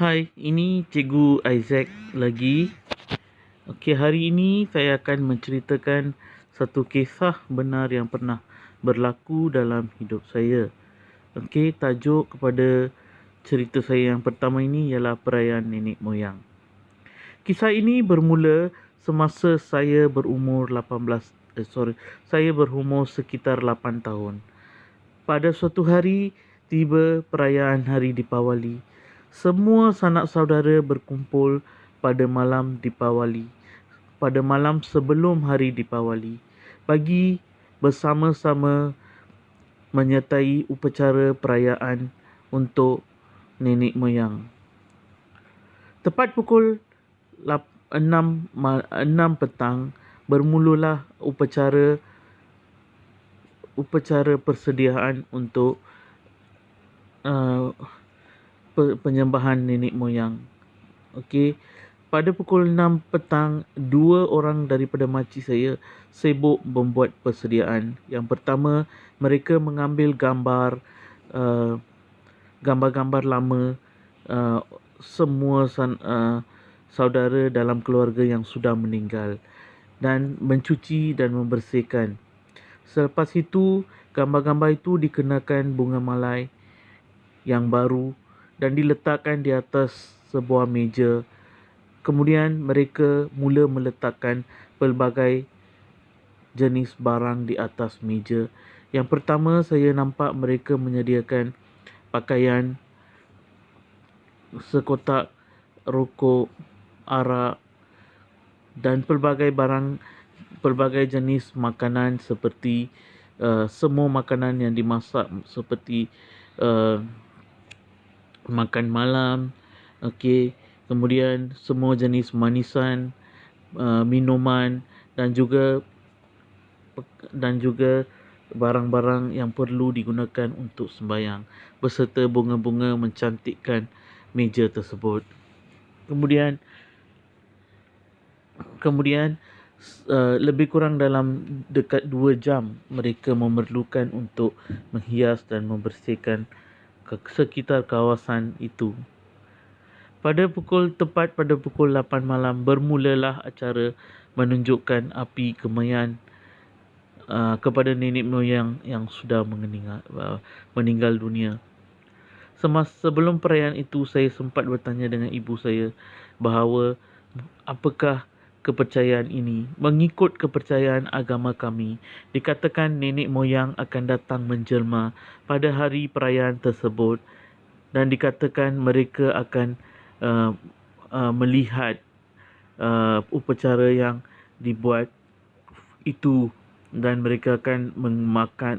Hai, ini Cikgu Isaac lagi. Okey, hari ini saya akan menceritakan satu kisah benar yang pernah berlaku dalam hidup saya. Okey, tajuk kepada cerita saya yang pertama ini ialah perayaan nenek moyang. Kisah ini bermula semasa saya berumur 18 saya berumur sekitar 8 tahun. Pada suatu hari, tiba perayaan Hari Deepawali. Semua sanak saudara berkumpul pada malam Deepawali. Pada malam sebelum Hari Deepawali, bagi bersama-sama menyertai upacara perayaan untuk nenek moyang. Tepat pukul 6 petang bermulalah upacara persediaan untuk penyembahan nenek moyang. Okey, pada pukul 6 petang, dua orang daripada makcik saya sibuk membuat persediaan. Yang pertama, mereka mengambil gambar-gambar lama semua saudara dalam keluarga yang sudah meninggal dan mencuci dan membersihkan. Selepas itu, gambar-gambar itu dikenakan bunga malai yang baru dan diletakkan di atas sebuah meja. Kemudian mereka mula meletakkan pelbagai jenis barang di atas meja. Yang pertama, saya nampak mereka menyediakan pakaian, sekotak rokok, arak dan pelbagai jenis makanan seperti semua makanan yang dimasak seperti makan malam, okey, kemudian semua jenis manisan, minuman dan juga barang-barang yang perlu digunakan untuk sembahyang beserta bunga-bunga mencantikkan meja tersebut. Kemudian lebih kurang dalam dekat 2 jam mereka memerlukan untuk menghias dan membersihkan sekitar kawasan itu. Tepat pada pukul 8 malam bermulalah acara menunjukkan api kemaian kepada nenek moyang yang sudah meninggal dunia. Sebelum perayaan itu, saya sempat bertanya dengan ibu saya bahawa apakah kepercayaan ini. Mengikut kepercayaan agama kami, dikatakan nenek moyang akan datang menjelma pada hari perayaan tersebut dan dikatakan mereka akan melihat upacara yang dibuat itu dan mereka akan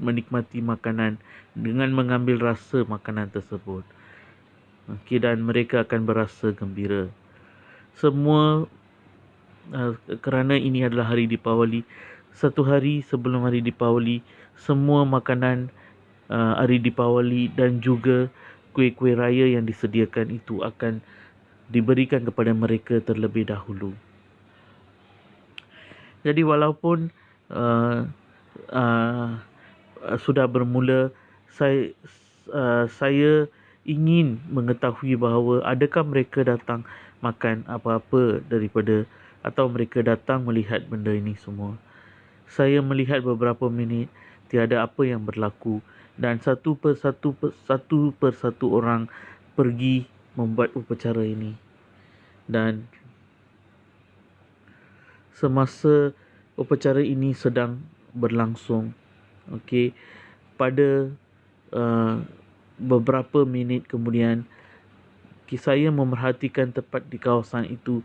menikmati makanan dengan mengambil rasa makanan tersebut. Okey, dan mereka akan berasa gembira. Semua kerana ini adalah hari Deepawali, satu hari sebelum hari Deepawali, semua makanan hari Deepawali dan juga kuih-kuih raya yang disediakan itu akan diberikan kepada mereka terlebih dahulu. Jadi walaupun sudah bermula, saya ingin mengetahui bahawa adakah mereka datang makan apa-apa daripada atau mereka datang melihat benda ini semua. Saya melihat beberapa minit tiada apa yang berlaku dan satu persatu orang pergi membuat upacara ini. Dan semasa upacara ini sedang berlangsung, okey, pada beberapa minit kemudian saya memerhatikan tepat di kawasan itu.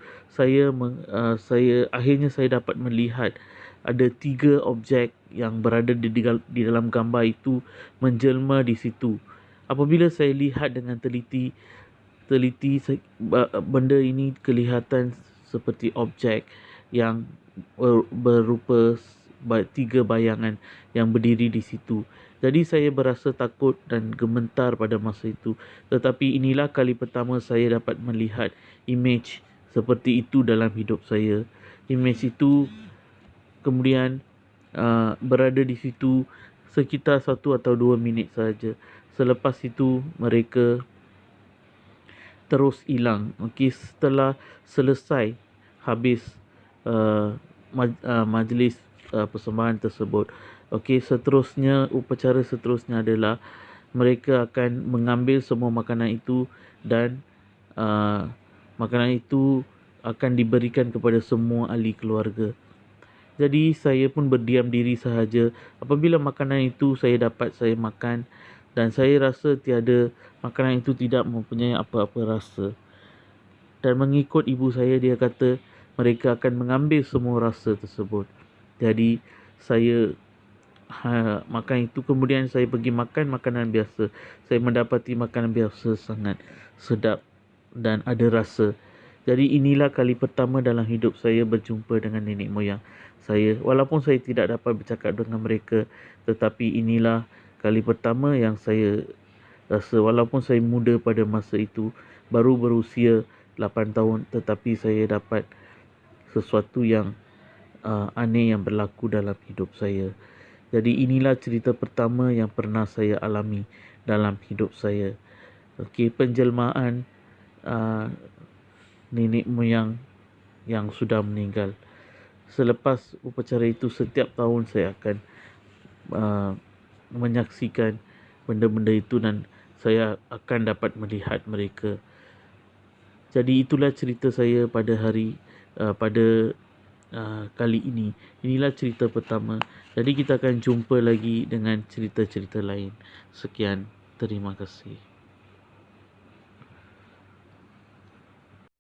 Akhirnya saya dapat melihat ada 3 objek yang berada di dalam gambar itu menjelma di situ. Apabila saya lihat dengan teliti benda ini kelihatan seperti objek yang berupa 3 bayangan yang berdiri di situ. Jadi saya berasa takut dan gemetar pada masa itu. Tetapi inilah kali pertama saya dapat melihat imej seperti itu dalam hidup saya. Imej itu kemudian berada di situ sekitar 1 atau 2 minit saja. Selepas itu mereka terus hilang. Okey, setelah selesai habis majlis persembahan tersebut, okey, seterusnya, upacara seterusnya adalah mereka akan mengambil semua makanan itu dan makanan itu akan diberikan kepada semua ahli keluarga. Jadi saya pun berdiam diri sahaja. Apabila makanan itu saya dapat, saya makan, dan saya rasa tiada, makanan itu tidak mempunyai apa-apa rasa. Dan mengikut ibu saya, dia kata mereka akan mengambil semua rasa tersebut. Jadi saya makan itu, kemudian saya pergi makan makanan biasa. Saya mendapati makanan biasa sangat sedap dan ada rasa. Jadi inilah kali pertama dalam hidup saya berjumpa dengan nenek moyang saya. Walaupun saya tidak dapat bercakap dengan mereka, tetapi inilah kali pertama yang saya rasa, walaupun saya muda pada masa itu, baru berusia 8 tahun, tetapi saya dapat sesuatu yang aneh yang berlaku dalam hidup saya. Jadi inilah cerita pertama yang pernah saya alami dalam hidup saya. Okey, penjelmaan nenek moyang yang sudah meninggal. Selepas upacara itu, setiap tahun saya akan menyaksikan benda-benda itu dan saya akan dapat melihat mereka. Jadi itulah cerita saya pada pada kali ini. Inilah cerita pertama. Jadi kita akan jumpa lagi dengan cerita-cerita lain. Sekian, terima kasih.